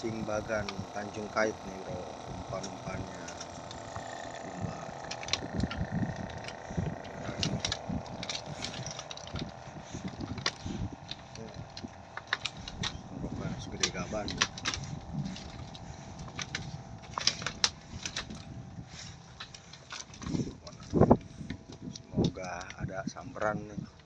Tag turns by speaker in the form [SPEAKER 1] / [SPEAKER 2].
[SPEAKER 1] mancing bagan Tanjung Kait nih bro, umpan-umpannya jumlah rokan segede gaban. Semoga ada samperan nih.